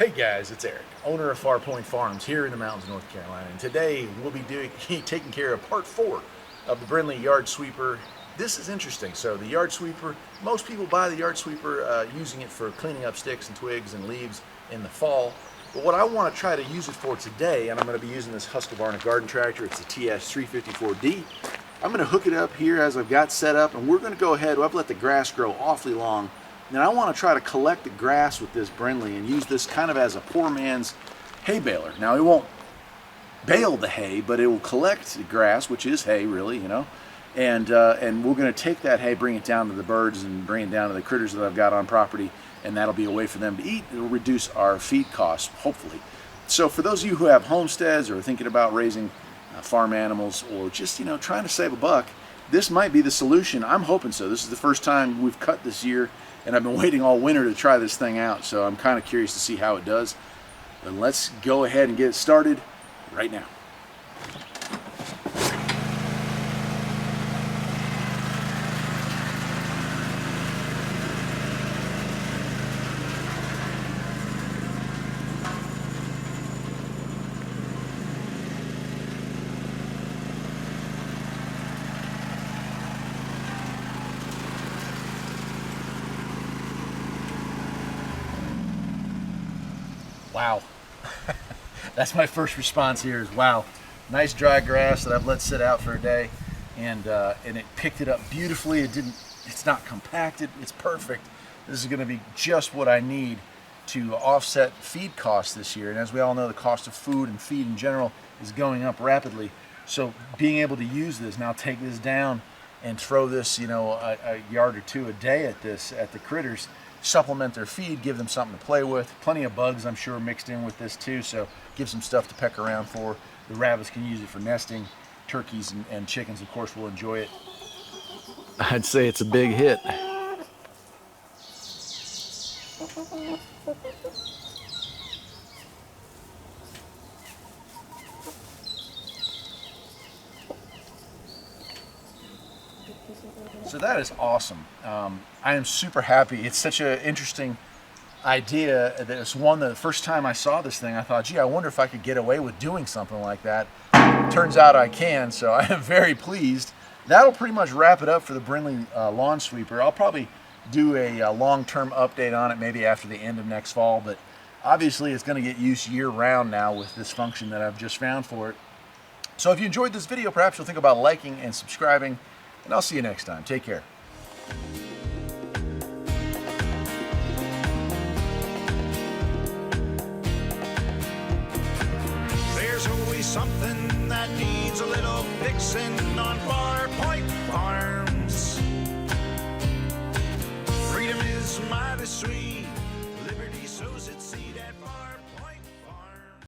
Hey guys, it's Eric, owner of Far Point Farms here in the mountains of North Carolina. And today we'll be taking care of part 4 of the Brinly Yard Sweeper. This is interesting. So the yard sweeper, most people buy the yard sweeper using it for cleaning up sticks and twigs and leaves in the fall. But what I want to try to use it for today, and I'm going to be using this Husqvarna garden tractor, it's the TS354D. I'm going to hook it up here as I've got set up, and we're going to go ahead, I've let the grass grow awfully long. Now I want to try to collect the grass with this Brinly and use this kind of as a poor man's hay baler. Now it won't bale the hay, but it will collect the grass, which is hay really, you know. And we're going to take that hay, bring it down to the birds and bring it down to the critters that I've got on property, and that'll be a way for them to eat. It'll reduce our feed costs, hopefully. So for those of you who have homesteads or are thinking about raising farm animals or just, you know, trying to save a buck, this might be the solution. I'm hoping so. This is the first time we've cut this year, and I've been waiting all winter to try this thing out, so I'm kind of curious to see how it does. But let's go ahead and get it started right now. Wow. That's my first response here is wow. Nice dry grass that I've let sit out for a day, and it picked it up beautifully. It's not compacted, it's perfect. This is going to be just what I need to offset feed costs this year. And as we all know, the cost of food and feed in general is going up rapidly. So being able to use this, now take this down and throw this, you know, a yard or two a day at the critters, supplement their feed, give them something to play with. Plenty of bugs, I'm sure, mixed in with this too, so give some stuff to peck around for. The rabbits can use it for nesting. Turkeys and chickens, of course, will enjoy it. I'd say it's a big hit. So that is awesome. I am super happy. It's such an interesting idea. That it's one that the first time I saw this thing, I thought, gee, I wonder if I could get away with doing something like that. Turns out I can, so I am very pleased. That'll pretty much wrap it up for the Brinly Lawn Sweeper. I'll probably do a long-term update on it maybe after the end of next fall, but obviously it's going to get used year-round now with this function that I've just found for it. So if you enjoyed this video, perhaps you'll think about liking and subscribing, and I'll see you next time. Take care. There's always something that needs a little fixing on Far Point Farm.